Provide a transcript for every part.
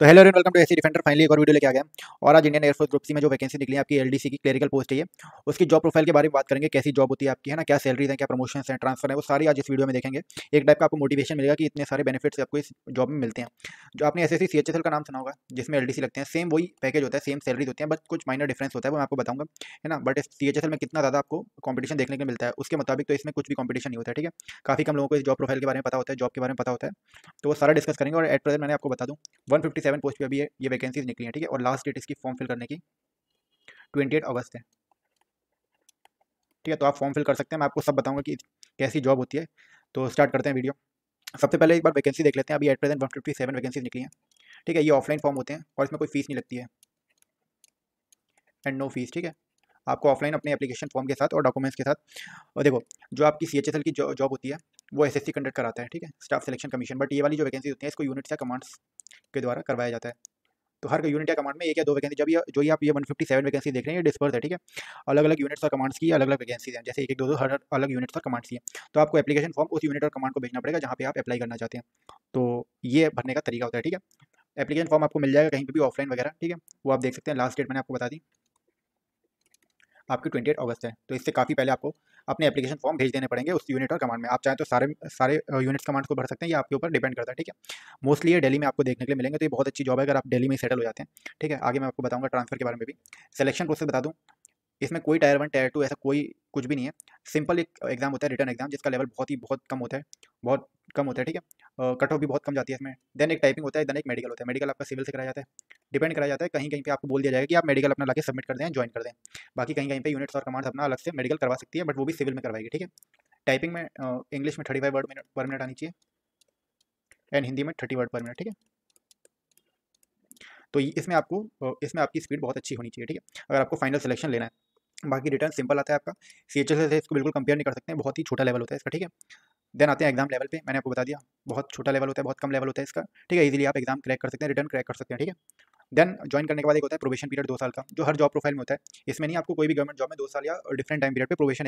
तो hello everyone, welcome to AC defender. Finally एक और वीडियो लेके आ गया। और आज इंडियन एयरफोर्स ग्रुप सी में जो वैकेंसी निकली है आपकी एलडीसी की क्लरिकल पोस्ट है, ये उसकी जॉब प्रोफाइल के बारे में बात करेंगे। कैसी जॉब होती है आपकी, है ना, क्या सैलरीज है, क्या प्रमोशन है, ट्रांसफर है, वो सारी आज इस वीडियो में देखेंगे। एक टाइप का आपको मोटिवेशन मिलेगा कि इतने सारे बेनिफिट्स आपको इस जॉब में मिलते हैं। जो आपने एसएससी सीएचएसएल का नाम सुना होगा, जिसमें एलडीसी लगते हैं, सेम वही पैकेज होता है, सेम सैलरीज होती है, बट कुछ माइनर डिफरेंस होता है, वो मैं आपको बताऊंगा, है ना। बट सीएचएसएल में कितना ज़्यादा आपको कंपटीशन देखने को मिलता है, उसके मुताबिक तो इसमें कुछ भी कंपटीशन नहीं होता है, ठीक है। काफ़ी कम लोगों को इस जॉब प्रोफाइल के बारे में पता होता है, जॉब के बारे में पता होता है। तो वो सारा डिस्कस करेंगे। और एट प्रेजेंट मैंने आपको बता दूं, 157 पोस्ट पे अभी ये वैकेंसीज निकली हैं, ठीक है। और लास्ट डेट इसकी फॉर्म फिल करने की 28 अगस्त है, ठीक है। तो आप फॉर्म फिल कर सकते हैं, मैं आपको सब बताऊंगा कि कैसी जॉब होती है। तो स्टार्ट करते हैं वीडियो। सबसे पहले एक बार वैकेंसी देख लेते हैं। अभी एट प्रेजेंट 157 वैकेंसीज निकली हैं, ठीक है। ये ऑफलाइन फॉर्म होते हैं और इसमें कोई फीस नहीं लगती है, एंड नो फीस, ठीक है। आपको ऑफलाइन अपने एप्लीकेशन फॉर्म के साथ और डॉक्यूमेंट्स के साथ। और देखो, जो आपकी सीएचएसएल की जॉब होती है वो एसएससी कंडक्ट कराता है, ठीक है, स्टाफ सिलेक्शन कमीशन। बट ये वाली जो वैकेंसी होती है इसको यूनिट्स या कमांड्स के द्वारा करवाया जाता है। तो हर यूनिट या कमांड में एक या दो वैकेंसी, जब ये जो ये आप ये 157 वैकेंसी देख रहे हैं, ये डिस्पर्स है, ठीक है। अलग अलग यूनिट्स और कमांड्स की अलग अलग वैकेंसीज हैं, जैसे एक एक दो दो हर अलग यूनिट्स और कमांड्स की है। तो आपको एप्लीकेशन फॉर्म उस यूनिट और कमांड को भेजना पड़ेगा जहाँ पे आप अप्लाई करना चाहते हैं। तो ये भरने का तरीका होता है, ठीक है। एप्लीकेशन फॉर्म आपको मिल जाएगा कहीं पे भी ऑफलाइन वगैरह, ठीक है। वो आप देख सकते हैं। लास्ट डेट मैंने आपको बता दी, आपकी 28 अगस्त है। तो इससे काफ़ी पहले आपको अपने एप्लीकेशन फॉर्म भेज देने पड़ेंगे उस यूनिट और कमांड में। आप चाहें तो सारे सारे यूनिट्स कमांड्स को भर सकते हैं, ये आपके ऊपर डिपेंड करता है, ठीक है। मोस्टली ये दिल्ली में आपको देखने के लिए मिलेंगे, तो ये बहुत अच्छी जॉब है अगर आप दिल्ली में सेटल हो जाते हैं, ठीक है। आगे मैं आपको बताऊंगा ट्रांसफर के बारे में भी। सिलेक्शन प्रोसेस बता दूं, इसमें कोई टायर 1 टायर 2 ऐसा कोई कुछ भी नहीं है। सिंपल एक एग्जाम होता है, रिटर्न एग्जाम, जिसका लेवल बहुत कम होता है, बहुत कम होता है, ठीक है। कट ऑफ भी बहुत कम जाती है इसमें। देन एक टाइपिंग होता है, देन एक मेडिकल होता है। मेडिकल आपका सिविल से कराया जाता है, डिपेंड कराया जाता है। कहीं कहीं पे आपको बोल दिया जाएगा कि आप मेडिकल अपना लाके सबमिट कर दें, ज्वाइन कर दें। बाकी कहीं कहीं पे यूनिट्स और कमांड्स अपना अलग से मेडिकल करवा सकती है, बट वो भी सिविल में करवाएगी, ठीक है। टाइपिंग में इंग्लिश में 35 वर्ड पर मिनट आनी चाहिए, एंड हिंदी में 30 वर्ड पर मिनट, ठीक है। तो इसमें आपको इसमें आपकी स्पीड बहुत अच्छी होनी चाहिए, ठीक है, अगर आपको फाइनल सिलेक्शन लेना है। बाकी रिटर्न सिंपल आता है आपका। सीएचएस से इसको बिल्कुल कंपेयर नहीं कर सकते हैं, बहुत ही छोटा लेवल होता है इसका, ठीक है। देन आते हैं एग्जाम लेवल पे। मैंने आपको बता दिया, बहुत छोटा लेवल होता है, बहुत कम लेवल होता है इसका, ठीक है। इजीली आप एग्जाम क्रैक कर सकते हैं, रिटर्न क्रैक कर सकते हैं, ठीक है। देन ज्वाइन करने के बाद एक होता है प्रोबेशन पीरियड 2 साल का, जो हर जॉब प्रोफाइल में होता है। इसमें नहीं, आपको कोई भी गवर्नमेंट जॉब में 2 साल या डिफरेंट टाइम पीरियड पे प्रोबेशन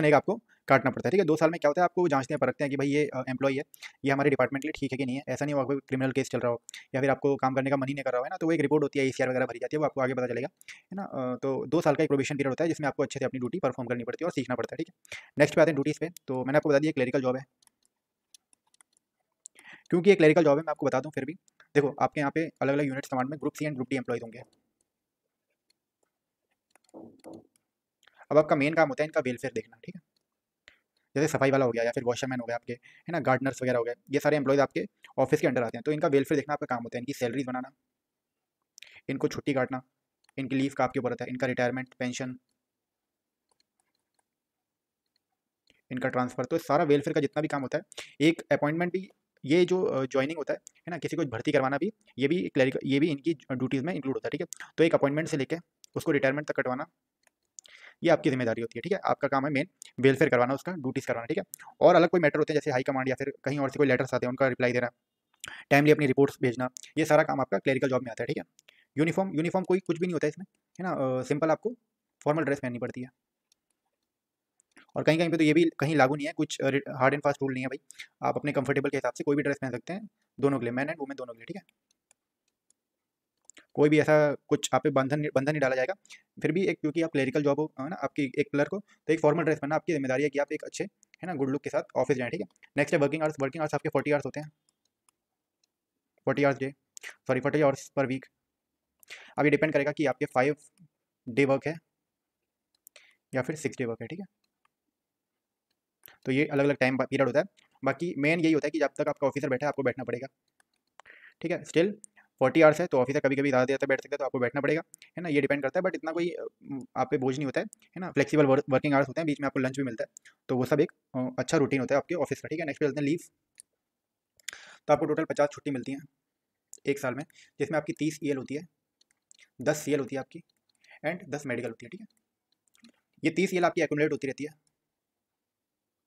एक आपको काटना पड़ता है, ठीक है। 2 साल में क्या होता है, आपको जांचते हैं, परखते हैं कि भाई ये एम्प्लॉय है, ये हमारे डिपार्टमेंट के लिए ठीक है कि नहीं है। ऐसा नहीं होगा कोई क्रिमिनल केस चल रहा हो, या फिर आपको काम करने का मन ही नहीं कर रहा हो, है ना। तो वो एक रिपोर्ट होती है, एसीआर वगैरह भरी जाती है, वो आपको आगे पता चलेगा, है ना। तो 2 साल का एक प्रोबेशन पीरियड होता है, जिसमें आपको अच्छे से अपनी ड्यूटी परफॉर्म करनी पड़ती है और सीखना पड़ता है, ठीक है। नेक्स्ट पे आते हैं ड्यूटीज़ पे। तो मैंने आपको बता दिया क्लरिकल जॉब है। क्योंकि ये क्लरिकल जॉब है, मैं आपको बता दूं फिर भी। देखो, आपके यहाँ पे अलग अलग यूनिट्स कमांड में group C and group D employees होंगे। अब आपका मेन काम होता है इनका वेलफेयर देखना, ठीक है। जैसे सफाई वाला हो गया, या फिर वॉशरमैन हो गया आपके, है ना, गार्डनर्स वगैरह हो गए, ये सारे एम्प्लॉयज आपके ऑफिस के अंडर आते हैं। तो इनका वेलफेयर देखना आपका काम होता है। इनकी सैलरीज बनाना, इनको छुट्टी काटना, इनकी लीव का आपके ऊपर होता है, इनका रिटायरमेंट, पेंशन, इनका ट्रांसफर, तो सारा वेलफेयर का जितना भी काम होता है। एक अपॉइंटमेंट भी, ये जो ज्वाइनिंग होता है ना, किसी को भर्ती करवाना भी, ये भी क्लरिकल, ये भी इनकी ड्यूटीज़ में इंक्लूड होता है, ठीक है। तो एक अपॉइंटमेंट से लेकर उसको रिटायरमेंट तक कटवाना, ये आपकी जिम्मेदारी होती है, ठीक है। आपका काम है मेन वेलफेयर करवाना, उसका ड्यूटीज़ करवाना, ठीक है। और अलग कोई मैटर होते हैं, जैसे हाई कमांड या फिर कहीं और से कोई लेटर्स आते हैं, उनका रिप्लाई देना, टाइमली अपनी रिपोर्ट्स भेजना, ये सारा काम आपका क्लरिकल जॉब में आता है, ठीक है। यूनिफॉर्म यूनिफॉर्म कोई कुछ भी नहीं होता है इसमें, है ना। सिंपल आपको फॉर्मल ड्रेस पहननी पड़ती है। और कहीं कहीं पे तो ये भी कहीं लागू नहीं है, कुछ हार्ड एंड फास्ट रूल नहीं है भाई। आप अपने कंफर्टेबल के हिसाब से कोई भी ड्रेस पहन सकते हैं, दोनों के लिए, मैन एंड वुमेन दोनों के लिए, ठीक है। कोई भी ऐसा कुछ आप पे बंधन बंधन नहीं डाला जाएगा। फिर भी एक, क्योंकि आप क्लरिकल जॉब हो, है ना, आपकी एक क्लर्क हो, तो एक फॉर्मल ड्रेस पहनना आपकी जिम्मेदारी है कि आप एक अच्छे, है ना, गुड लुक के साथ ऑफिस जाएँ, ठीक है। नेक्स्ट है वर्किंग आवर्स। वर्किंग आवर्स आपके 40 आवर्स होते हैं, 40 hours day, sorry 40 hours per week. अब ये डिपेंड करेगा कि आपके 5 डे वर्क है या फिर 6 डे वर्क है, ठीक है। तो ये अलग अलग टाइम पीरियड होता है। बाकी मेन यही होता है कि जब तक आपका ऑफिसर बैठा है आपको बैठना पड़ेगा, ठीक है। स्टिल 40 आवर्स है, तो ऑफिसर कभी कभी ज़्यादा देर तक बैठ सकता है, तो आपको बैठना पड़ेगा, है ना। ये डिपेंड करता है, बट इतना कोई आप पे बोझ नहीं होता है ना। फ्लेक्सिबल वर्किंग आवर्स होते हैं, बीच में आपको लंच भी मिलता है। तो वो सब एक अच्छा रूटीन होता है आपके ऑफिस का, ठीक है। नेक्स्ट पे चलते हैं लीव। तो आपको टोटल 50 छुट्टी मिलती हैं एक साल में, जिसमें आपकी 30 ईएल होती है, 10 सीएल होती है आपकी, एंड 10 मेडिकल होती है, ठीक है। ये 30 ईएल आपकी एक्यूमुलेट होती रहती है,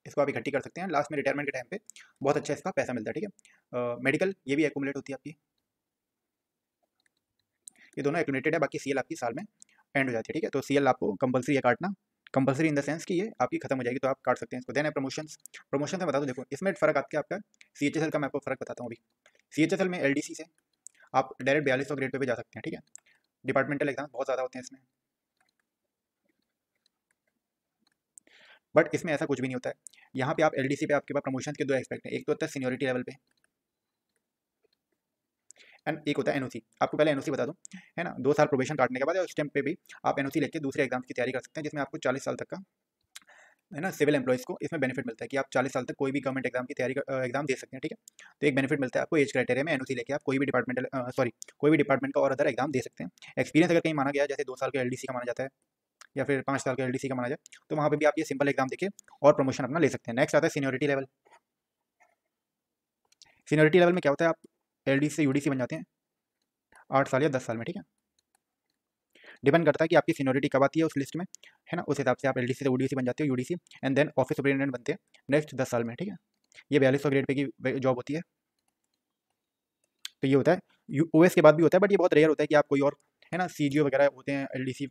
इसको आप इकट्ठी कर सकते हैं। लास्ट में रिटायरमेंट के टाइम पे बहुत अच्छा इसका पैसा मिलता है, ठीक है। मेडिकल ये भी एक्यूमुलेट होती है आपकी, ये दोनों एक्यूमुलेटेड है। बाकी सीएल आपकी साल में एंड हो जाती है, ठीक है। तो सीएल आपको कंपलसरी है काटना, कंपलसरी इन द सेंस कि ये आपकी खत्म हो जाएगी तो आप काट सकते हैं इसको। देन है प्रमोशंस। प्रमोशन में बता दो, देखो इसमें फ़र्क आता है आपका सीएचएसएल का। मैं आपको फ़र्क बताता हूँ अभी। सीएचएसएल में एलडीसी से आप डायरेक्ट 4200 ग्रेड पे जा सकते हैं, ठीक है। डिपार्टमेंटल एग्जाम बहुत ज़्यादा होते हैं इसमें, बट इसमें ऐसा कुछ भी नहीं होता है। यहाँ पे आप एलडीसी पे आपके पास प्रमोशन के दो एस्पेक्ट हैं, एक तो होता है सीनियोरिटी लेवल पे एंड एक होता है एनओसी। आपको पहले एनओसी बता दूं, है ना, 2 साल प्रोबेशन काटने के बाद उस टाइम पे भी आप एनओसी लेके दूसरे एग्जाम की तैयारी कर सकते हैं, जिसमें आपको 40 साल तक का, है ना, सिविल एम्प्लॉइज़ को इसमें बेनिफिट मिलता है कि आप 40 साल तक कोई भी गवर्नमेंट एग्जाम की एग्जाम दे सकते हैं, ठीक है। तो एक बेनिफिट मिलता है आपको एज क्राइटेरिया में, एनओसी लेके आप कोई भी कोई भी डिपार्टमेंट का और अदर एग्जाम दे सकते हैं। एक्सपीरियंस अगर कहीं माना गया, जैसे 2 साल का एलडीसी का माना जाता है या फिर 5 साल का एलडीसी का माना जाए, तो वहाँ पे भी आप ये सिंपल एग्जाम देके और प्रमोशन अपना ले सकते हैं। नेक्स्ट आता है सीनियोरिटी लेवल। सीनियोरिटी लेवल में क्या होता है, आप एलडीसी से यूडीसी बन जाते हैं 8 साल या 10 साल में, ठीक है। डिपेंड करता है कि आपकी सीनियोरिटी कब आती है उस लिस्ट में, है ना, उस हिसाब से आप एलडीसी से ओडीसी बन जाते हो, UDC, and then office superintendent बनते हैं नेक्स्ट 10 साल में, ठीक है। ये 4200 ग्रेड पे की जॉब होती है। तो ये होता है ओएस के बाद भी होता है, बट ये बहुत रेयर होता है कि आप कोई और, है ना, सीजीओ वगैरह होते हैं, एलडीसी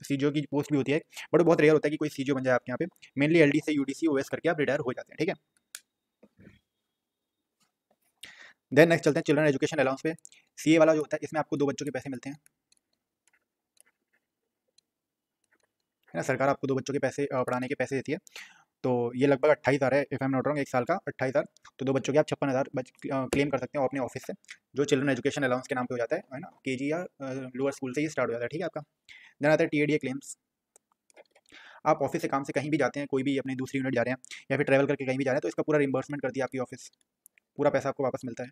सीजीओ की पोस्ट भी होती है, बट बहुत रेयर होता है कि कोई सीजीओ बन जाए आपके यहाँ पे। मेनली एलडी से यूडीसी ओएस करके आप रिटायर हो जाते हैं, ठीक है। देन नेक्स्ट चलते हैं चिल्ड्रन एजुकेशन अलाउंस पे। सीए वाला जो होता है, इसमें आपको 2 बच्चों के पैसे मिलते हैं, है ना। सरकार आपको 2 बच्चों के पैसे पढ़ाने के पैसे देती है। तो ये लगभग 28,000 है, if I am not wrong, एक साल का 28,000। तो 2 बच्चों के आप 56,000 क्लेम कर सकते हो अपने ऑफिस से, जो चिल्ड्रन एजुकेशन अलाउंस के नाम पे हो जाता है ना। केजी या लोअर स्कूल से ये स्टार्ट हो जाता है, ठीक है आपका। देन आता है टीएडीए क्लेम्स। आप ऑफिस से काम से कहीं भी जाते हैं, कोई भी अपनी दूसरी यूनिट जा रहे हैं या फिर ट्रैवल करके कहीं भी जा रहे हैं, तो इसका पूरा रिम्बर्समेंट करती है आपकी ऑफिस, पूरा पैसा आपको वापस मिलता है।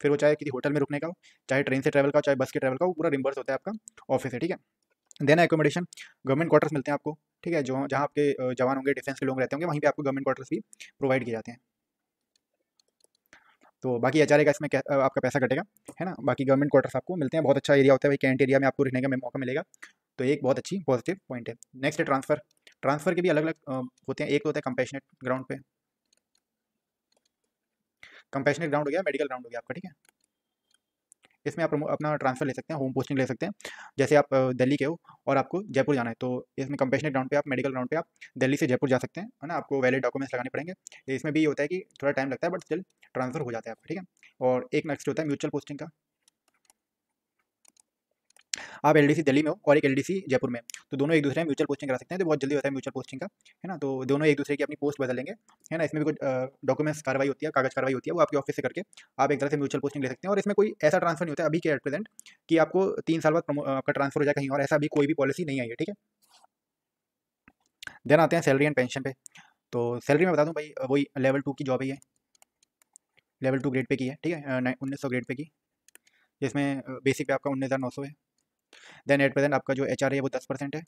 फिर वो चाहे किसी होटल में रुकने का हो, चाहे ट्रेन से ट्रैवल का हो, चाहे बस के ट्रैवल का हो, वो पूरा रिम्बर्स होता है आपका ऑफिस से, ठीक है। देन एकोमोडेशन, गवर्नमेंट क्वार्टर्स मिलते हैं आपको, ठीक है। जो जहाँ आपके जवान होंगे, डिफेंस के लोग रहते होंगे, वहीं पे आपको गवर्नमेंट क्वार्टर्स भी प्रोवाइड किए जाते हैं। तो बाकी एचआरए का इसमें आपका पैसा कटेगा, है ना। बाकी गवर्नमेंट क्वार्टर्स आपको मिलते हैं, बहुत अच्छा एरिया होता है भाई, कैंट एरिया में आपको रहने का मौका मिलेगा। तो एक बहुत अच्छी पॉजिटिव पॉइंट है। नेक्स्ट है ट्रांसफ़र। ट्रांसफ़र के भी अलग अलग होते हैं। एक तो होता है कंपैशनेट ग्राउंड पे, कंपैशनेट ग्राउंड हो गया, मेडिकल ग्राउंड हो गया आपका, ठीक है। इसमें आप अपना ट्रांसफ़र ले सकते हैं, होम पोस्टिंग ले सकते हैं। जैसे आप दिल्ली के हो और आपको जयपुर जाना है, तो इसमें कंपैशनेट ग्राउंड पे आप, मेडिकल ग्राउंड पे आप दिल्ली से जयपुर जा सकते हैं, है ना। आपको वैलिड डॉक्यूमेंट्स लगाने पड़ेंगे। इसमें भी ये होता है कि थोड़ा टाइम लगता है, बट स्टिल ट्रांसफ़र हो जाता है आपका, ठीक है। और एक नेक्स्ट होता है म्यूचुअल पोस्टिंग का। आप एलडीसी दिल्ली में हो और एक एलडीसी जयपुर में, तो दोनों एक दूसरे में म्यूचुअल पोस्टिंग करा सकते हैं। तो बहुत जल्दी होता है म्यूचुअल पोस्टिंग का, है ना। तो दोनों एक दूसरे की अपनी पोस्ट बदलेंगे, है ना। इसमें भी कुछ डॉक्यूमेंट्स कार्रवाई होती है, कागज कार्रवाई होती है, वो आपके ऑफिस से करके आप एक तरह से म्यूचुअल पोस्टिंग ले सकते हैं। और इसमें कोई ऐसा ट्रांसफर नहीं होता है अभी के एट प्रेजेंट कि आपको 3 साल बाद आपका ट्रांसफर हो जाए कहीं और, ऐसा अभी कोई भी पॉलिसी नहीं आई है, ठीक है। देन आते हैं सैलरी एंड पेंशन पे। तो सैलरी में बता दूं भाई, वही लेवल 2 की जॉब है ये, लेवल 2 ग्रेड पे की है, ठीक है। 1900 ग्रेड पे की, जिसमें बेसिक पे आपका 19,900 है। देन एट प्रेजेंट आपका जो एचआर है वो 10% है,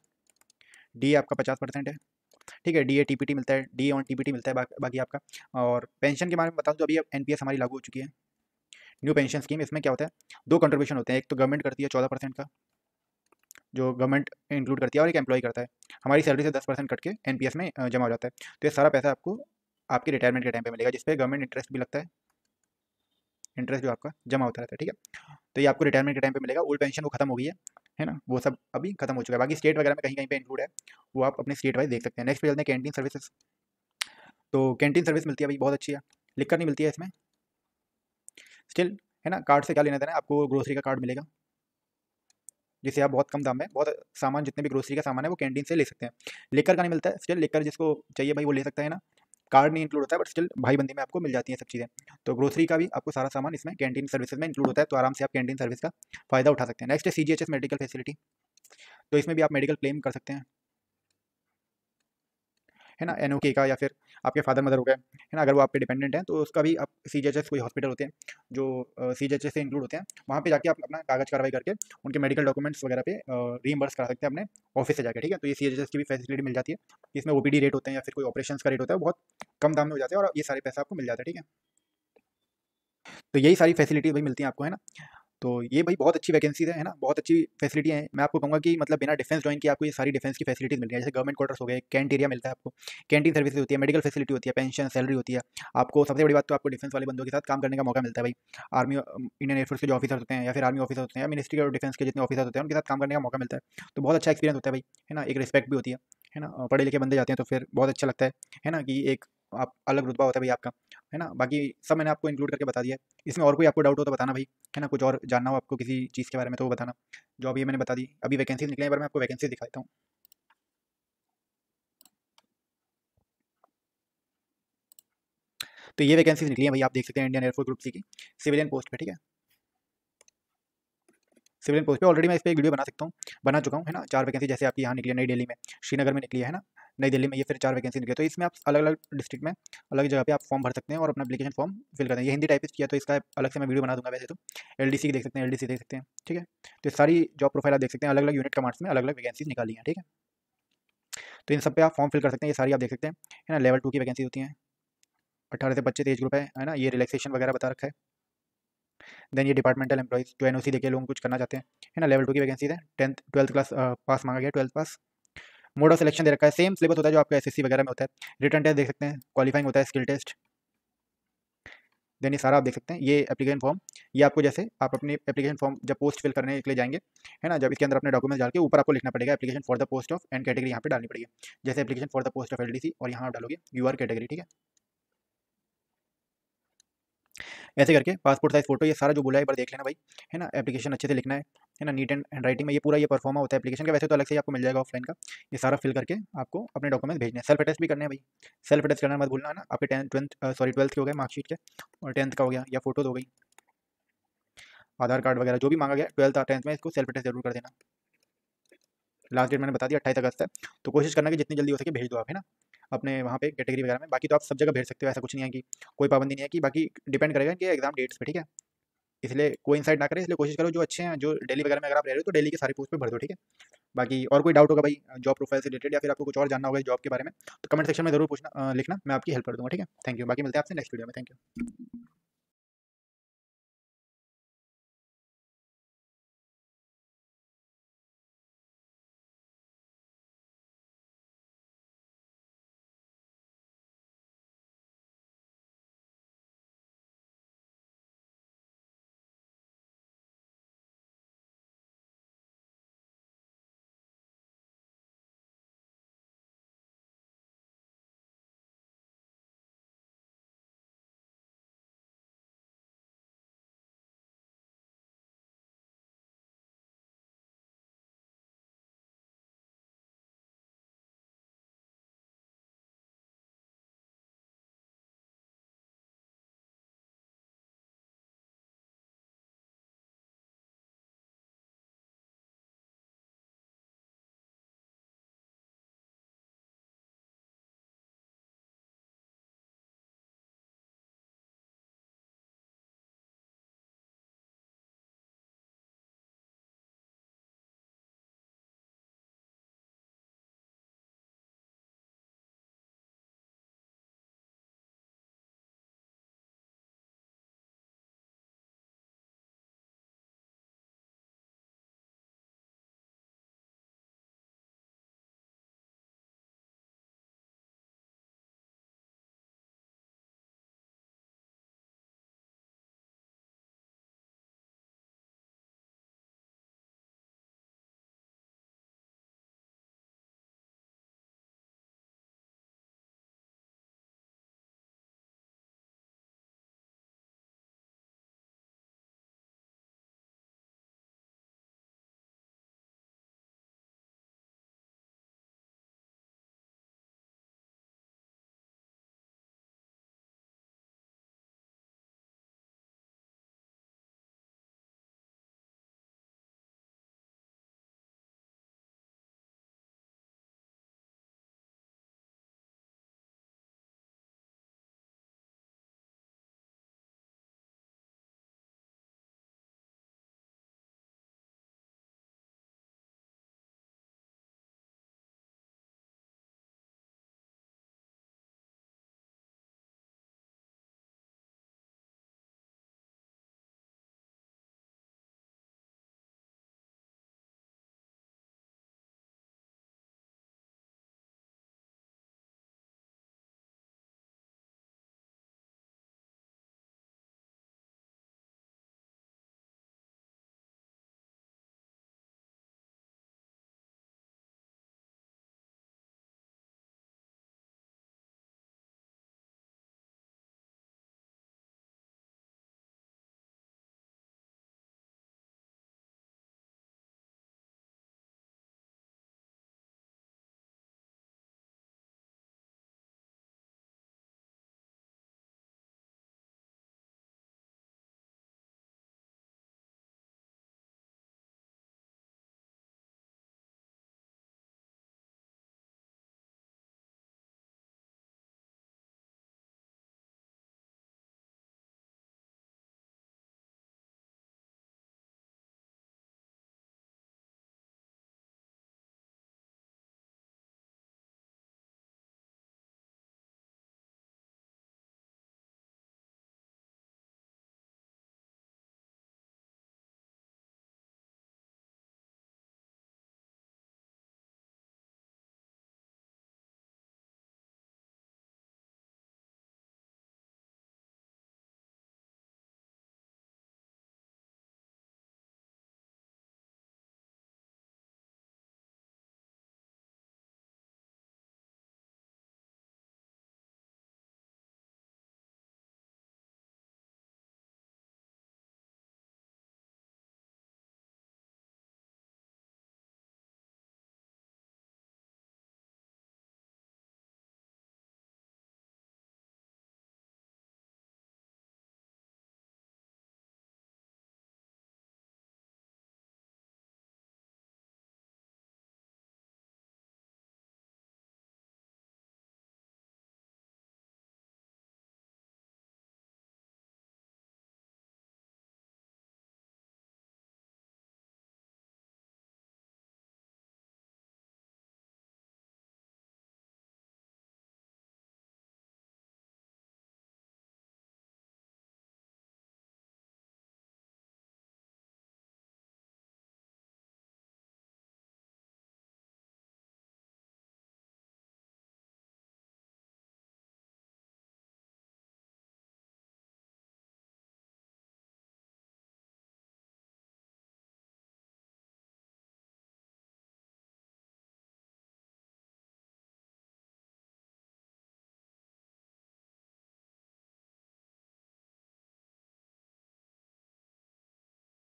डी आपका 50% है, ठीक है। डी ए टीपीटी मिलता है, डी ऑन टीपीटी मिलता है बाकी आपका। और पेंशन के बारे में बताऊँ तो अभी अब एनपीएस हमारी लागू हो चुकी है, न्यू पेंशन स्कीम। इसमें क्या होता है, 2 कंट्रीब्यूशन होते हैं, एक तो गवर्नमेंट करती है 14% का, जो गवर्नमेंट इंक्लूड करती है, और एक एम्प्लॉय करता है। हमारी सैलरी से 10% कट के एनपीएस में जमा हो जाता है। तो ये सारा पैसा आपको आपके रिटायरमेंट के टाइम पे मिलेगा, जिसपे गवर्नमेंट इंटरेस्ट भी लगता है, इंटरेस्ट जो आपका जमा होता रहता है, ठीक है। तो ये आपको रिटायरमेंट के टाइम पे मिलेगा। ओल्ड पेंशन वो खत्म हो गई है ना, वो सब अभी खत्म हो चुका है। बाकी स्टेट वगैरह में कहीं कहीं पे इंक्लूड है, वो आप अपने स्टेट वाइज देख सकते हैं। नेक्स्ट पे चलते हैं कैंटीन सर्विसेज। तो कैंटीन सर्विस मिलती है भाई, बहुत अच्छी है। लिकर नहीं मिलती है इसमें, स्टिल, है ना। कार्ड से क्या लेना देना है, आपको ग्रोसरी का कार्ड मिलेगा, जिसे आप बहुत कम दाम में बहुत सामान, जितने भी ग्रोसरी का सामान है वो कैंटीन से ले सकते हैं। लिकर का नहीं मिलता है, स्टिल लिकर जिसको चाहिए भाई वो ले सकता है ना। कार्ड नहीं इंक्लूड होता है, बट स्टिल भाई बंदी में आपको मिल जाती है सब चीज़ें। तो ग्रोसरी का भी आपको सारा सामान इसमें कैंटीन सर्विसेज में इंक्लूड होता है, तो आराम से आप कैंटीन सर्विस का फायदा उठा सकते हैं। नेक्स्ट है सीजीएचएस मेडिकल फैसिलिटी। तो इसमें भी आप मेडिकल क्लेम कर सकते हैं, है ना। एनओके का, या फिर आपके फादर मदर हो गए, है ना, अगर वो आप पे डिपेंडेंट हैं, तो उसका भी आप सीजीएचएस, कोई हॉस्पिटल होते हैं जो सीजीएचएस से इंक्लूड होते हैं, वहाँ पे जाके आप अपना कागज कार्रवाई करके उनके मेडिकल डॉक्यूमेंट्स वगैरह पे रीइंबर्स करा सकते हैं अपने ऑफिस से जाकर, ठीक है। तो ये सीजीएचएस की भी फैसिलिटी मिल जाती है। इसमें ओपीडी रेट होते हैं या फिर कोई ऑपरेशन का रेट होता है, वो बहुत कम दाम में हो जाते हैं, और ये सारे पैसा आपको मिल जाता है, ठीक है। तो यही सारी फैसिलिटी भाई मिलती हैं आपको, है ना। तो ये भाई बहुत अच्छी वैकेंसीज है ना, बहुत अच्छी फैसिलिटी है। मैं आपको कहूँगा कि मतलब बिना डिफेंस ज्वाइन किए आपको ये सारी डिफेंस की फैसिलिटीज मिल रही है। जैसे गवर्नमेंट क्वार्टर्स हो गए, कैंट एरिया मिलता है आपको, कैंटीन सर्विसेज होती है, मेडिकल फैसिलिटी होती है, पेंशन, सैलरी होती है। आपको सबसे बड़ी बात तो आपको डिफेंस वाले बंदों के साथ काम करने का मौका मिलता है भाई। आर्मी, इंडियन एयरफोर्स के जो ऑफिसर्स होते हैं, या फिर आर्मी ऑफिसर होते हैं, या मिनिस्ट्री और डिफेंस के जितने ऑफिसर होते हैं, उनके साथ काम करने का मौका मिलता है। तो बहुत अच्छा एक्सपीरियंस होता है भाई, है ना। एक रिस्पेक्ट भी होती है है ना। पढ़े लिखे बंदे जाते हैं तो फिर बहुत अच्छा लगता है ना, कि एक आप अलग रुतबा होता है भाई आपका, है ना। बाकी सब मैंने आपको इंक्लूड करके बता दिया है। इसमें और कोई आपको डाउट हो तो बताना भाई, है ना। कुछ और जानना हो आपको किसी चीज़ के बारे में तो वो बताना। जो अभी मैंने बता दी, अभी वैकेंसीज निकले हैं, एक बार मैं आपको वैकेंसी दिखा देता हूँ। तो ये वैकेंसीज निकली हैं भाई, आप देख सकते हैं इंडियन एयरफोर्स ग्रुप सी की सिविलियन पोस्ट पे, ठीक है। सिविलियन पोस्ट पे ऑलरेडी मैं इस पे एक वीडियो बना सकता हूँ, बना चुका हूँ, है ना। 4 वैकेंसी जैसे आपकी यहाँ निकली है नई दिल्ली में, श्रीनगर में निकली है ना, नई दिल्ली में ये फिर 4 वैकेंसी निकली है। तो इसमें आप अलग अलग डिस्ट्रिक्ट में अलग जगह पे आप फॉर्म भर सकते हैं और अपना एप्लीकेशन फॉर्म फिल करते हैं। ये हिंदी टाइपिस्ट किया तो इसका अलग से मैं वीडियो बना दूंगा। वैसे तो एलडीसी की देख सकते हैं, एलडीसी देख सकते हैं, ठीक है। तो ये सारी जॉब प्रोफाइल आप देख सकते हैं, अलग अलग यूनिट कमांड्स में अलग अलग वैकेंसीज निकाली हैं, ठीक है। तो इन सब पे आप फॉर्म फिल कर सकते हैं, ये सारी आप देख सकते हैं, है ना। लेवल 2 की वैकेंसी होती है, 18 से 25 एज ग्रुप है ना। ये रिलैक्सेशन वगैरह बता रखा है। देन ये डिपार्टमेंटल एम्प्लॉइज जो एनओसी देके लोग कुछ करना चाहते हैं, है ना। लेवल 2 की वैकेंसीज है, 10th 12th क्लास पास मांगा गया, 12th pass. Mode of selection दे रखा है, सेम सिलेबस होता है जो आपका एसएससी वगैरह में होता है। रिटन टेस्ट देख सकते हैं, क्वालिफाइंग होता है, स्किल टेस्ट। देन ये सारा आप देख सकते हैं। ये एप्लीकेशन फॉर्म, ये आपको जैसे आप अपनी एप्लीकेशन फॉर्म जब पोस्ट फिल करने के लिए जाएंगे, है ना, जब इसके अंदर अपने डॉक्यूमेंट्स डाल के ऊपर आपको लिखना पड़ेगा application for the post of and category, यहाँ पे डालनी पड़ेगी। जैसे application for the post of LDC और यहाँ आप डालोगे यूआर कैटेगरी, ठीक है। ऐसे करके पासपोर्ट साइज फोटो, ये सारा जो बोला है एक बार देख लेना भाई, है ना। एप्लीकेशन अच्छे से लिखना है ना, नीट एंड हैंड राइटिंग में। ये पूरा ये परफॉर्मा होता है एप्लीकेशन का, वैसे तो अलग से ही आपको मिल जाएगा ऑफलाइन का। ये सारा फिल करके आपको अपने डॉक्यूमेंट्स भेजने हैं। सेल्फ अटेस्ट भी करने हैं भाई, सेल्फ अटेस्ट करना मत भूलना, है ना। आपके 12th के हो गए मार्कशीट के, और 10th का हो गया, या फोटो हो गई, आधार कार्ड वगैरह जो भी मांगा गया 12th और 10th में, इसको सेल्फ अटेस्ट जरूर कर देना। लास्ट डेट मैंने बता दिया 28 अगस्त है, तो कोशिश करना कि जितनी जल्दी हो सके भेज दो आप, है ना, अपने वहाँ पे कैटेगरी वगैरह में। बाकी तो आप सब जगह भेज सकते हो, ऐसा कुछ नहीं है कि कोई पाबंदी नहीं है कि, बाकी डिपेंड करेगा कि एग्जाम डेट्स पे, ठीक है। इसलिए कोई इंसाइड ना करें, इसलिए कोशिश करो जो अच्छे हैं, जो दिल्ली वगैरह में अगर आप रह रहे हो तो दिल्ली के सारी पोस्ट पे भर दो, ठीक है। बाकी और कोई डाउट होगा भाई जॉब प्रोफाइल से रिलेटेड, या फिर आपको कुछ और जानना होगा जॉब के बारे में, तो कमेंट सेक्शन में जरूर पूछना, लिखना, मैं आपकी हेल्प कर दूंगा, ठीक है। Thank you. बाकी मिलते हैं आपसे नेक्स्ट वीडियो में। Thank you.